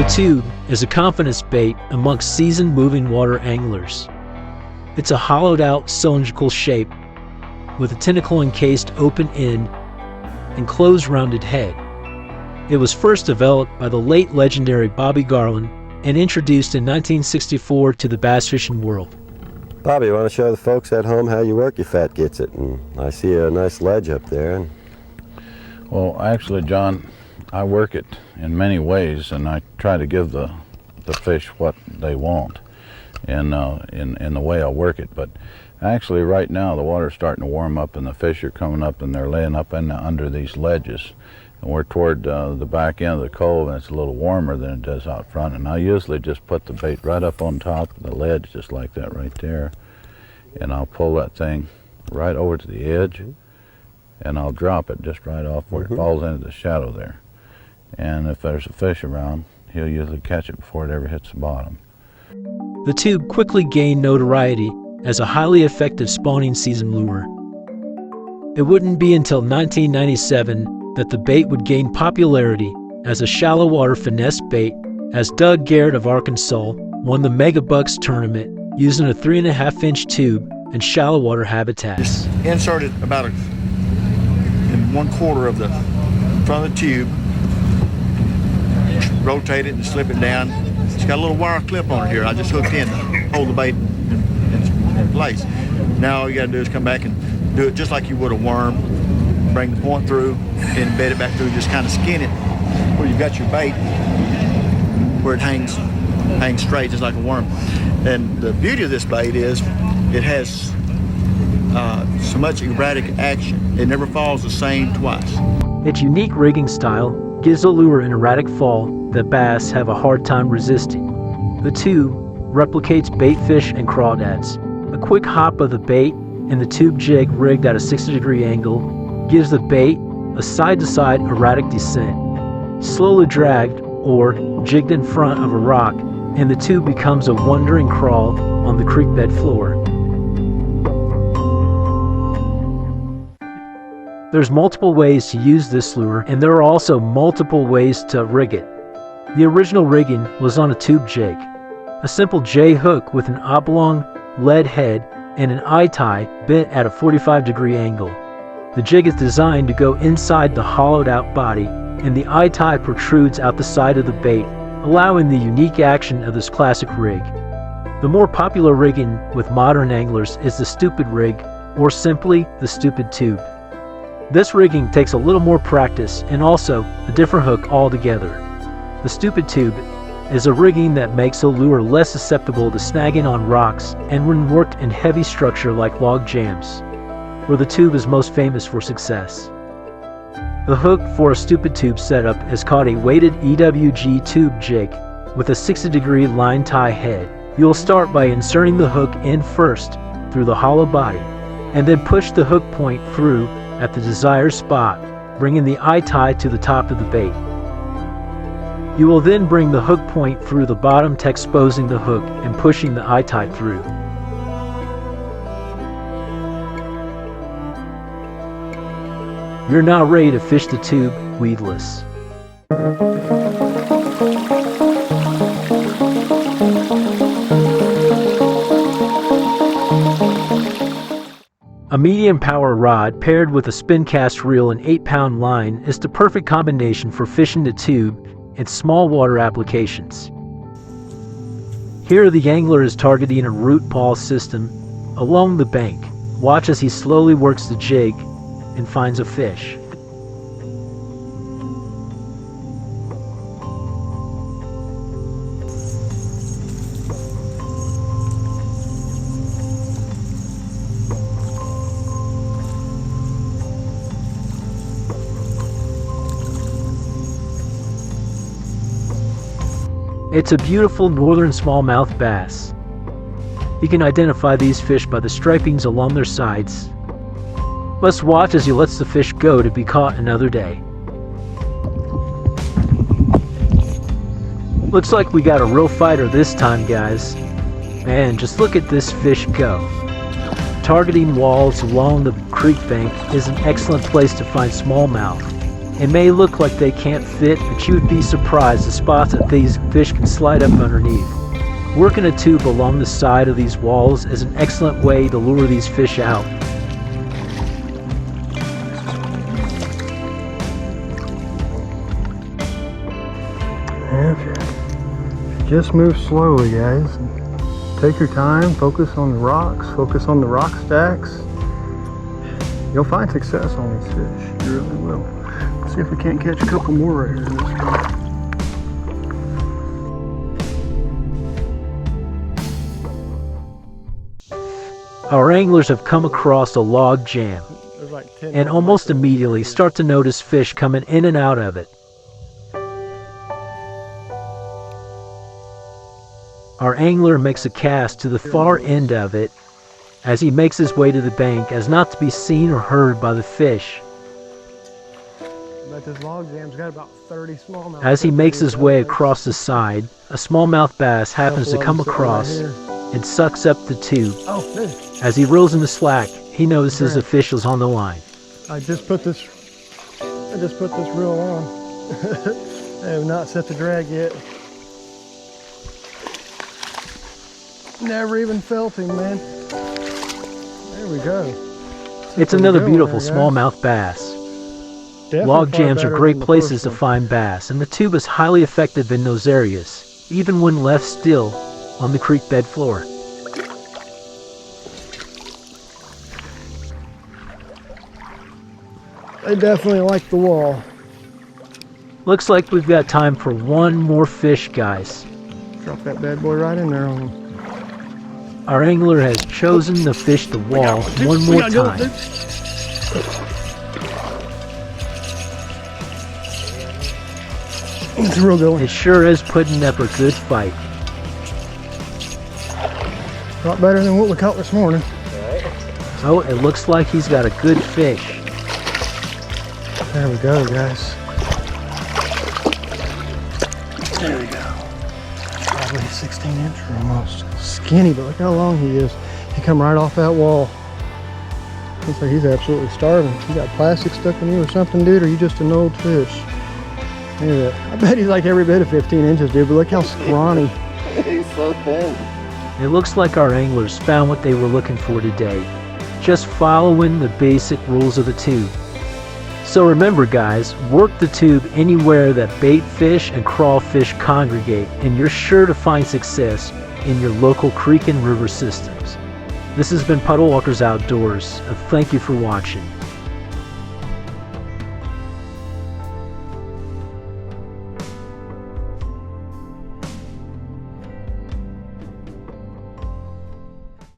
tube is a confidence bait amongst seasoned moving water anglers. It's a hollowed-out cylindrical shape with a tentacle-encased open end and closed rounded head. It was first developed by the late legendary Bobby Garland and introduced in 1964 to the bass fishing world. Bobby, you want to show the folks at home how you work your Fat Gets It? And I see a nice ledge up there. Well, actually, John, I work it in many ways, and I try to give the fish what they want in the way I work it. But actually, right now, the water's starting to warm up, and the fish are coming up, and they're laying up under these ledges. And we're toward the back end of the cove, and it's a little warmer than it does out front. And I usually just put the bait right up on top of the ledge, just like that right there. And I'll pull that thing right over to the edge, and I'll drop it just right off where it falls into the shadow there. And if there's a fish around, he'll usually catch it before it ever hits the bottom. The tube quickly gained notoriety as a highly effective spawning season lure. It wouldn't be until 1997 that the bait would gain popularity as a shallow water finesse bait, as Doug Garrett of Arkansas won the Mega Bucks tournament using a 3.5-inch tube and shallow water habitats. Just insert it about in 1/4 of the front of the tube, rotate it and slip it down. It's got a little wire clip on it here. I just hooked in to hold the bait in place. Now all you gotta do is come back and do it just like you would a worm. Bring the point through and embed it back through, just kind of skin it where you've got your bait, where it hangs straight just like a worm. And the beauty of this bait is it has so much erratic action. It never falls the same twice. Its unique rigging style gives the lure an erratic fall that bass have a hard time resisting. The tube replicates bait fish and crawdads. A quick hop of the bait and the tube jig rigged at a 60-degree angle gives the bait a side-to-side erratic descent. Slowly dragged or jigged in front of a rock, and the tube becomes a wandering crawl on the creek bed floor. There's multiple ways to use this lure, and there are also multiple ways to rig it. The original rigging was on a tube jig, a simple J hook with an oblong lead head and an eye tie bent at a 45-degree angle. The jig is designed to go inside the hollowed-out body, and the eye tie protrudes out the side of the bait, allowing the unique action of this classic rig. The more popular rigging with modern anglers is the stupid rig, or simply the stupid tube. This rigging takes a little more practice and also a different hook altogether. The stupid tube is a rigging that makes a lure less susceptible to snagging on rocks and when worked in heavy structure like log jams, where the tube is most famous for success. The hook for a stupid tube setup is called a weighted EWG tube jig with a 60-degree line tie head. You'll start by inserting the hook in first through the hollow body, and then push the hook point through at the desired spot, bringing the eye tie to the top of the bait. You will then bring the hook point through the bottom to exposing the hook and pushing the eye tie through. You're now ready to fish the tube weedless. A medium power rod paired with a spin cast reel and 8-pound line is the perfect combination for fishing the tube in small water applications. Here the angler is targeting a root ball system along the bank. Watch as he slowly works the jig and finds a fish. It's a beautiful northern smallmouth bass. You can identify these fish by the stripings along their sides. Let's watch as he lets the fish go to be caught another day. Looks like we got a real fighter this time, guys. Man, just look at this fish go. Targeting walls along the creek bank is an excellent place to find smallmouth. It may look like they can't fit, but you would be surprised the spots that these fish can slide up underneath. Working a tube along the side of these walls is an excellent way to lure these fish out. Just move slowly, guys. Take your time, focus on the rocks, focus on the rock stacks. You'll find success on these fish, you really will. Let's see if we can't catch a couple more right here in this spot. Our anglers have come across a log jam There's like 10 and almost immediately start to notice fish coming in and out of it. Our angler makes a cast to the far end of it as he makes his way to the bank as not to be seen or heard by the fish. But this log jam's got about 30 smallmouth. As he makes his way across the side, a smallmouth bass happens to come across and sucks up the tube. Oh, there. As he reels in the slack, he notices the fish is on the line. I just put this reel on. I have not set the drag yet. Never even felt him, man. There we go. It's another beautiful smallmouth bass. Log jams are great places to find bass, and the tube is highly effective in those areas, even when left still on the creek bed floor. They definitely like the wall. Looks like we've got time for one more fish, guys. Drop that bad boy right in there on him. Our angler has chosen to fish the wall one more time. It's a real good one. It sure is putting up a good fight. A lot better than what we caught this morning. Oh, it looks like he's got a good fish. There we go, guys. There we go. Probably a 16-incher almost. Skinny, but look how long he is. He come right off that wall. Looks like he's absolutely starving. You got plastic stuck in you or something, dude, or are you just an old fish? Look at that. I bet he's like every bit of 15 inches, dude, but look how scrawny. He's so thin. It looks like our anglers found what they were looking for today, just following the basic rules of the tube. So remember, guys, work the tube anywhere that bait fish and crawfish congregate, and you're sure to find success in your local creek and river systems. This has been Puddle Walkers Outdoors. Thank you for watching.